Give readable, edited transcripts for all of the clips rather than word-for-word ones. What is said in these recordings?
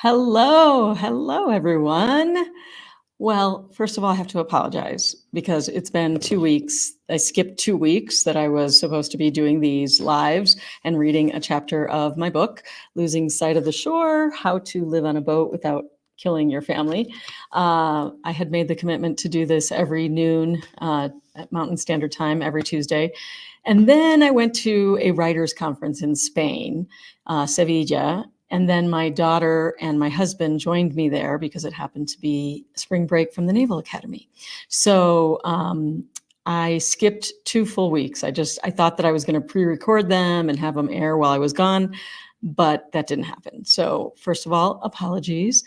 Hello, everyone. Well, first of all, I have to apologize because it's been 2 weeks. I skipped 2 weeks that I was supposed to be doing these lives and reading a chapter of my book, Losing Sight of the Shore, How to Live on a Boat Without Killing Your Family. I had made the commitment to do this every noon at Mountain Standard Time every Tuesday. And then I went to a writers' conference in Spain, Sevilla, and then my daughter and my husband joined me there because it happened to be spring break from the Naval Academy. So I skipped 2 full weeks. I thought that I was going to pre-record them and have them air while I was gone, but that didn't happen. So first of all, apologies.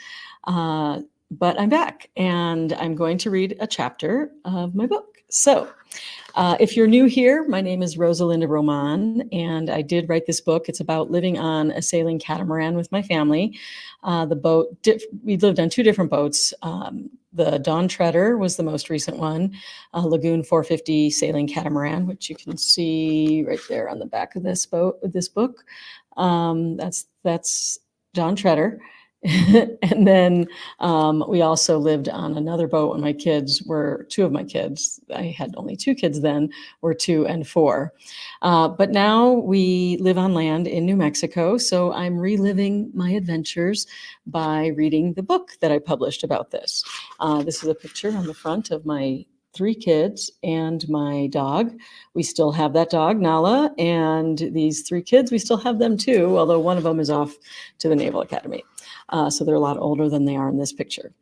But I'm back and I'm going to read a chapter of my book. So if you're new here, my name is Rosa Linda Román, and I did write this book. It's about living on a sailing catamaran with my family. We lived on two different boats. The Dawn Treader was the most recent one, Lagoon 450 sailing catamaran, which you can see right there on the back of this book. That's Dawn Treader. And then we also lived on another boat when two of my kids, I had only two kids then, were 2 and 4. But now we live on land in New Mexico, so I'm reliving my adventures by reading the book that I published about this. This is a picture on the front of my 3 kids and my dog. We still have that dog, Nala, and these 3 kids, we still have them too, although one of them is off to the Naval Academy. So they're a lot older than they are in this picture.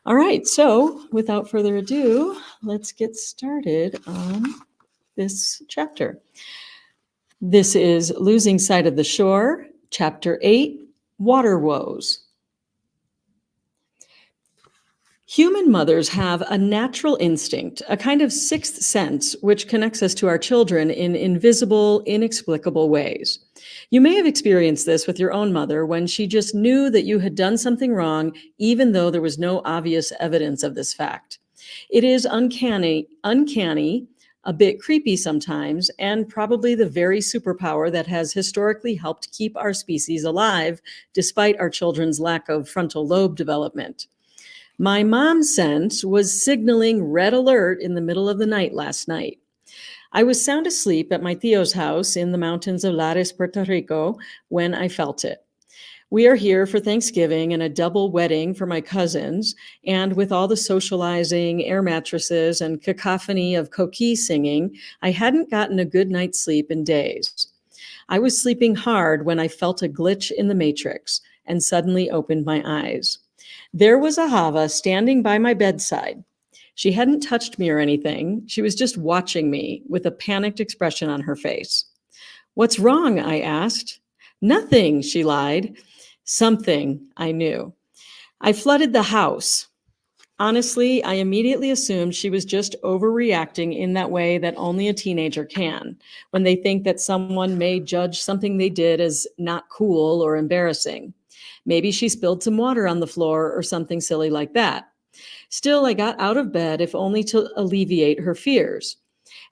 All right, so without further ado, let's get started on this chapter. This is Losing Sight of the Shore, Chapter 8, Water Woes. Human mothers have a natural instinct, a kind of sixth sense, which connects us to our children in invisible, inexplicable ways. You may have experienced this with your own mother when she just knew that you had done something wrong, even though there was no obvious evidence of this fact. It is uncanny, a bit creepy sometimes, and probably the very superpower that has historically helped keep our species alive, despite our children's lack of frontal lobe development. My mom's sense was signaling red alert in the middle of the night last night. I was sound asleep at my Theo's house in the mountains of Lares, Puerto Rico, when I felt it. We are here for Thanksgiving and a double wedding for my cousins, and with all the socializing, air mattresses, and cacophony of coquille singing, I hadn't gotten a good night's sleep in days. I was sleeping hard when I felt a glitch in the matrix and suddenly opened my eyes. There was Ahava standing by my bedside. She hadn't touched me or anything. She was just watching me with a panicked expression on her face. "What's wrong?" I asked. "Nothing," she lied. Something, I knew. I flooded the house. Honestly, I immediately assumed she was just overreacting in that way that only a teenager can, when they think that someone may judge something they did as not cool or embarrassing. Maybe she spilled some water on the floor or something silly like that. Still, I got out of bed, if only to alleviate her fears.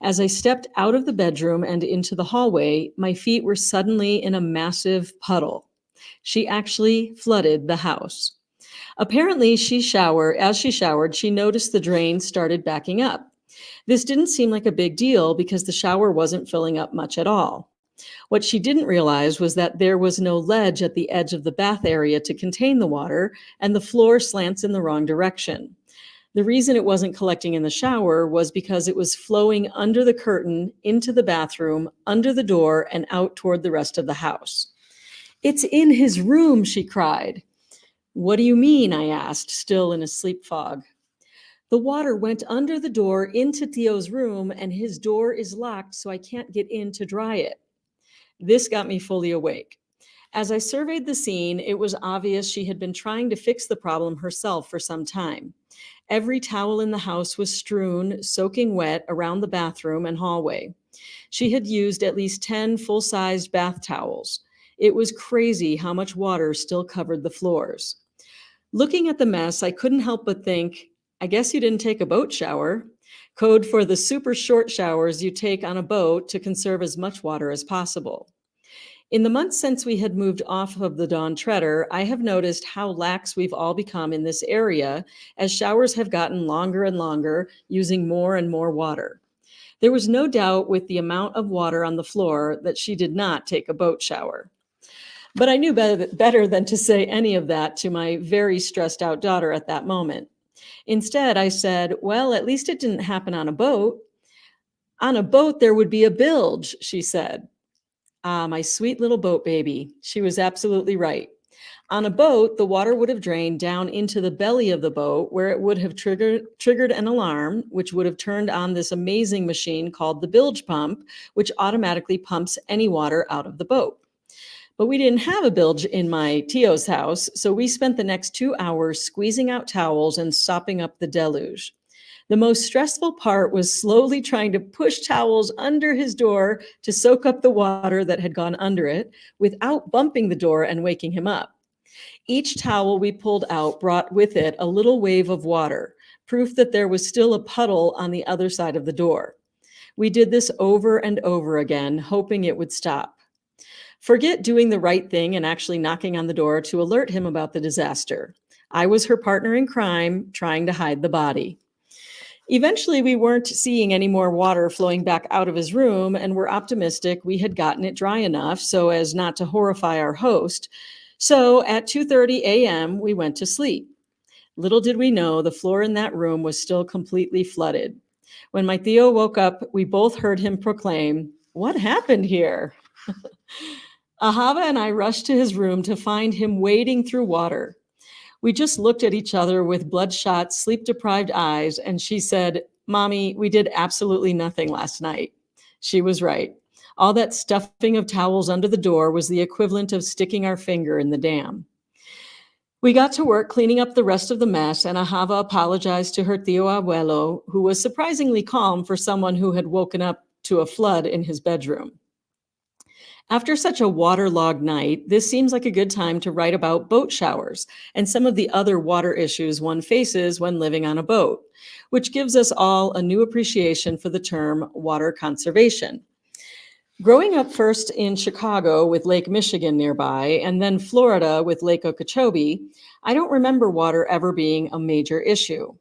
As I stepped out of the bedroom and into the hallway, my feet were suddenly in a massive puddle. She actually flooded the house. Apparently, as she showered, she noticed the drain started backing up. This didn't seem like a big deal because the shower wasn't filling up much at all. What she didn't realize was that there was no ledge at the edge of the bath area to contain the water, and the floor slants in the wrong direction. The reason it wasn't collecting in the shower was because it was flowing under the curtain, into the bathroom, under the door, and out toward the rest of the house. "It's in his room," she cried. "What do you mean?" I asked, still in a sleep fog. "The water went under the door into Theo's room, and his door is locked, so I can't get in to dry it." This got me fully awake. As I surveyed the scene, it was obvious she had been trying to fix the problem herself for some time. Every towel in the house was strewn, soaking wet, around the bathroom and hallway. She had used at least 10 full-sized bath towels. It was crazy how much water still covered the floors. Looking at the mess, I couldn't help but think, I guess you didn't take a boat shower. Code for the super short showers you take on a boat to conserve as much water as possible. In the months since we had moved off of the Dawn Treader, I have noticed how lax we've all become in this area as showers have gotten longer and longer, using more and more water. There was no doubt with the amount of water on the floor that she did not take a boat shower. But I knew better than to say any of that to my very stressed out daughter at that moment. Instead, I said, "Well, at least it didn't happen on a boat." "On a boat, there would be a bilge," she said. Ah, my sweet little boat baby. She was absolutely right. On a boat, the water would have drained down into the belly of the boat, where it would have triggered an alarm, which would have turned on this amazing machine called the bilge pump, which automatically pumps any water out of the boat. But we didn't have a bilge in my Tio's house, so we spent the next 2 hours squeezing out towels and sopping up the deluge. The most stressful part was slowly trying to push towels under his door to soak up the water that had gone under it without bumping the door and waking him up. Each towel we pulled out brought with it a little wave of water, proof that there was still a puddle on the other side of the door. We did this over and over again, hoping it would stop. Forget doing the right thing and actually knocking on the door to alert him about the disaster. I was her partner in crime, trying to hide the body. Eventually, we weren't seeing any more water flowing back out of his room, and were optimistic we had gotten it dry enough so as not to horrify our host. So at 2:30 a.m., we went to sleep. Little did we know the floor in that room was still completely flooded. When my Theo woke up, we both heard him proclaim, "What happened here?" Ahava and I rushed to his room to find him wading through water. We just looked at each other with bloodshot, sleep-deprived eyes, and she said, "Mommy, we did absolutely nothing last night." She was right. All that stuffing of towels under the door was the equivalent of sticking our finger in the dam. We got to work cleaning up the rest of the mess, and Ahava apologized to her Tio Abuelo, who was surprisingly calm for someone who had woken up to a flood in his bedroom. After such a waterlogged night, this seems like a good time to write about boat showers and some of the other water issues one faces when living on a boat, which gives us all a new appreciation for the term water conservation. Growing up first in Chicago with Lake Michigan nearby, and then Florida with Lake Okeechobee, I don't remember water ever being a major issue.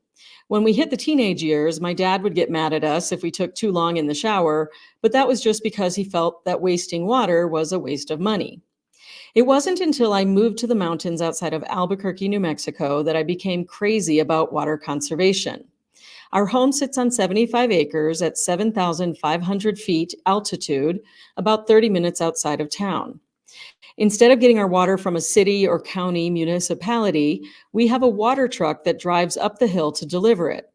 When we hit the teenage years, my dad would get mad at us if we took too long in the shower, but that was just because he felt that wasting water was a waste of money. It wasn't until I moved to the mountains outside of Albuquerque, New Mexico, that I became crazy about water conservation. Our home sits on 75 acres at 7,500 feet altitude, about 30 minutes outside of town. Instead of getting our water from a city or county municipality, we have a water truck that drives up the hill to deliver it.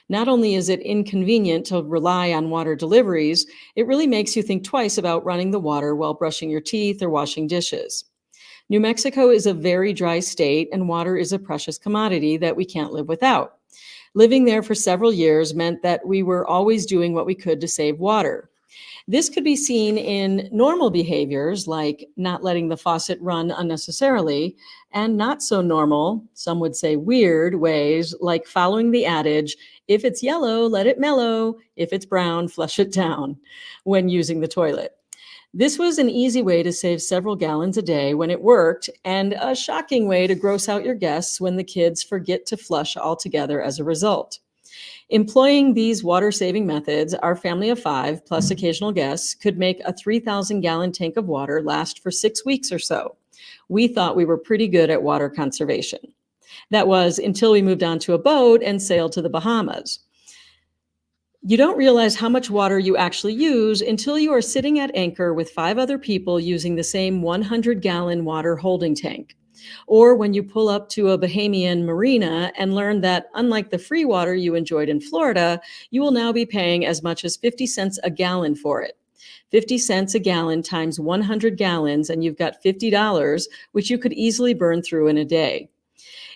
Not only is it inconvenient to rely on water deliveries, it really makes you think twice about running the water while brushing your teeth or washing dishes. New Mexico is a very dry state, and water is a precious commodity that we can't live without. Living there for several years meant that we were always doing what we could to save water. This could be seen in normal behaviors like not letting the faucet run unnecessarily, and not so normal, some would say weird, ways like following the adage, "If it's yellow, let it mellow. If it's brown, flush it down," when using the toilet. This was an easy way to save several gallons a day when it worked, and a shocking way to gross out your guests when the kids forget to flush altogether as a result. Employing these water-saving methods, our family of 5, plus occasional guests, could make a 3,000-gallon tank of water last for 6 weeks or so. We thought we were pretty good at water conservation. That was until we moved onto a boat and sailed to the Bahamas. You don't realize how much water you actually use until you are sitting at anchor with 5 other people using the same 100-gallon water holding tank. Or when you pull up to a Bahamian marina and learn that, unlike the free water you enjoyed in Florida, you will now be paying as much as 50 cents a gallon for it. 50 cents a gallon times 100 gallons, and you've got $50, which you could easily burn through in a day.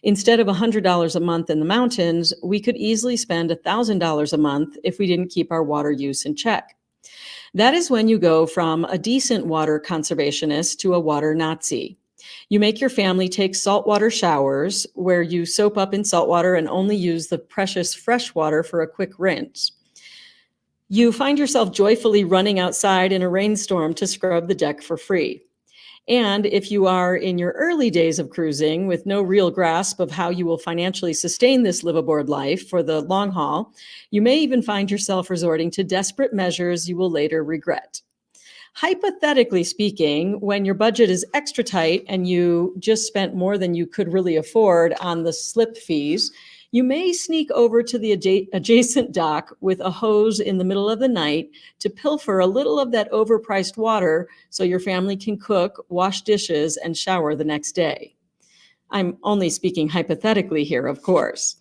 Instead of $100 a month in the mountains, we could easily spend $1,000 a month if we didn't keep our water use in check. That is when you go from a decent water conservationist to a water Nazi. You make your family take saltwater showers where you soap up in saltwater and only use the precious fresh water for a quick rinse. You find yourself joyfully running outside in a rainstorm to scrub the deck for free. And if you are in your early days of cruising with no real grasp of how you will financially sustain this live aboard life for the long haul, you may even find yourself resorting to desperate measures you will later regret. Hypothetically speaking, when your budget is extra tight and you just spent more than you could really afford on the slip fees, you may sneak over to the adjacent dock with a hose in the middle of the night to pilfer a little of that overpriced water so your family can cook, wash dishes, and shower the next day. I'm only speaking hypothetically here, of course.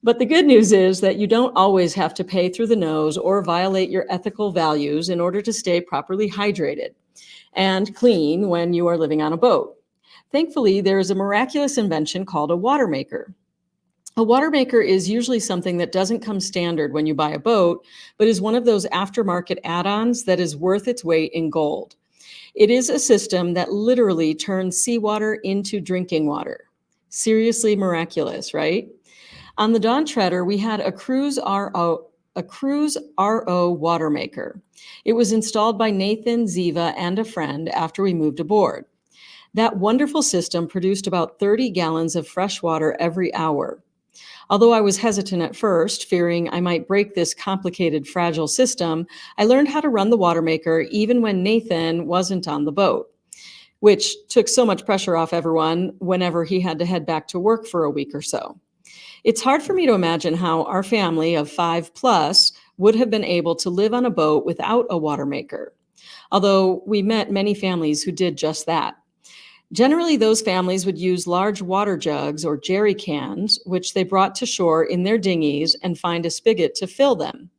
But the good news is that you don't always have to pay through the nose or violate your ethical values in order to stay properly hydrated and clean when you are living on a boat. Thankfully, there is a miraculous invention called a water maker. A water maker is usually something that doesn't come standard when you buy a boat, but is one of those aftermarket add-ons that is worth its weight in gold. It is a system that literally turns seawater into drinking water. Seriously miraculous, right? On the Dawn Treader, we had a Cruise RO water maker. It was installed by Nathan, Ziva, and a friend after we moved aboard. That wonderful system produced about 30 gallons of fresh water every hour. Although I was hesitant at first, fearing I might break this complicated, fragile system, I learned how to run the water maker even when Nathan wasn't on the boat, which took so much pressure off everyone whenever he had to head back to work for a week or so. It's hard for me to imagine how our family of 5+ would have been able to live on a boat without a water maker, although we met many families who did just that. Generally, those families would use large water jugs or jerry cans, which they brought to shore in their dinghies and find a spigot to fill them.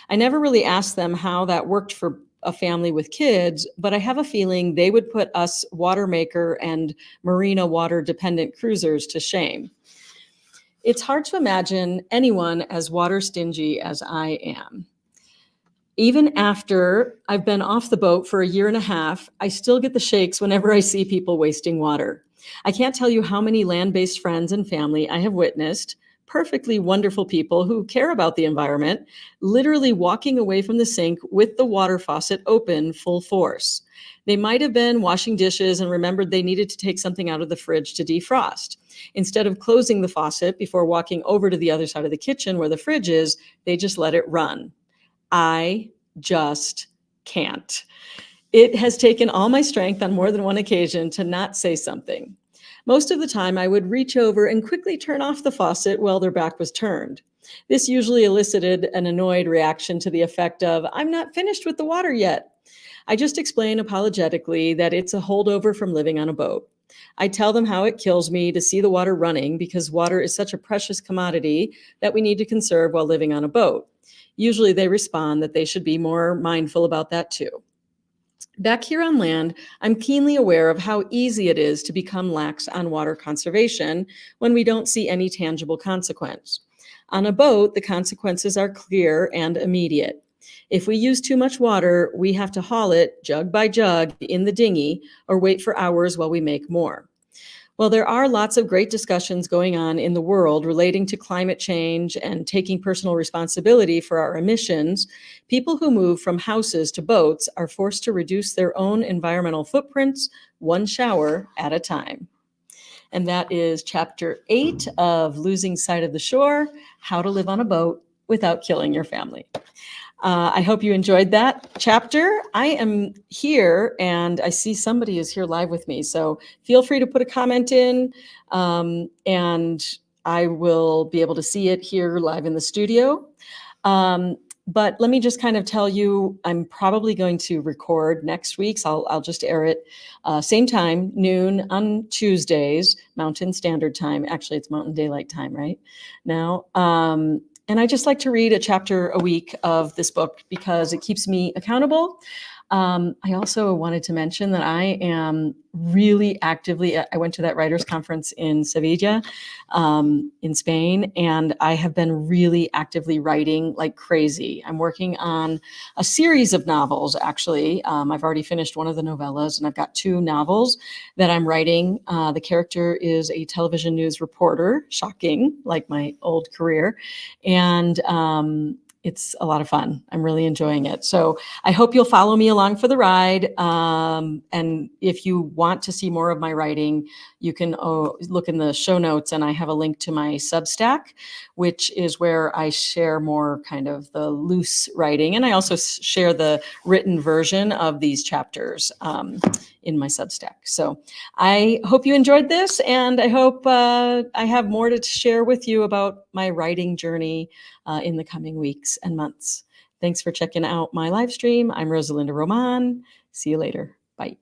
I never really asked them how that worked for a family with kids, but I have a feeling they would put us water maker and marina water dependent cruisers to shame. It's hard to imagine anyone as water stingy as I am. Even after I've been off the boat for a year and a half, I still get the shakes whenever I see people wasting water. I can't tell you how many land-based friends and family I have witnessed, perfectly wonderful people who care about the environment, literally walking away from the sink with the water faucet open full force. They might have been washing dishes and remembered they needed to take something out of the fridge to defrost. Instead of closing the faucet before walking over to the other side of the kitchen where the fridge is, they just let it run. I just can't. It has taken all my strength on more than one occasion to not say something. Most of the time, I would reach over and quickly turn off the faucet while their back was turned. This usually elicited an annoyed reaction to the effect of, "I'm not finished with the water yet." I just explain apologetically that it's a holdover from living on a boat. I tell them how it kills me to see the water running because water is such a precious commodity that we need to conserve while living on a boat. Usually they respond that they should be more mindful about that too. Back here on land, I'm keenly aware of how easy it is to become lax on water conservation when we don't see any tangible consequence. On a boat, the consequences are clear and immediate. If we use too much water, we have to haul it jug by jug in the dinghy or wait for hours while we make more. Well, there are lots of great discussions going on in the world relating to climate change and taking personal responsibility for our emissions. People who move from houses to boats are forced to reduce their own environmental footprints one shower at a time. And that is chapter 8 of Losing Sight of the Shore, How to Live on a Boat Without Killing Your Family. I hope you enjoyed that chapter. I am here and I see somebody is here live with me. So feel free to put a comment in and I will be able to see it here live in the studio. But let me just kind of tell you, I'm probably going to record next week. So I'll just air it same time, noon on Tuesdays, Mountain Standard Time. Actually, it's Mountain Daylight Time right now. And I just like to read a chapter a week of this book because it keeps me accountable. I also wanted to mention that I am really actively, I went to that writers conference in Sevilla, in Spain, and I have been really actively writing like crazy. I'm working on a series of novels, actually. I've already finished one of the novellas, and I've got 2 novels that I'm writing. The character is a television news reporter, shocking, like my old career. And It's a lot of fun. I'm really enjoying it. So I hope you'll follow me along for the ride. And if you want to see more of my writing, you can look in the show notes, and I have a link to my Substack, which is where I share more kind of the loose writing. And I also share the written version of these chapters in my Substack. So I hope you enjoyed this, and I hope I have more to share with you about my writing journey in the coming weeks and months. Thanks for checking out my live stream. I'm Rosa Linda Román. See you later. Bye.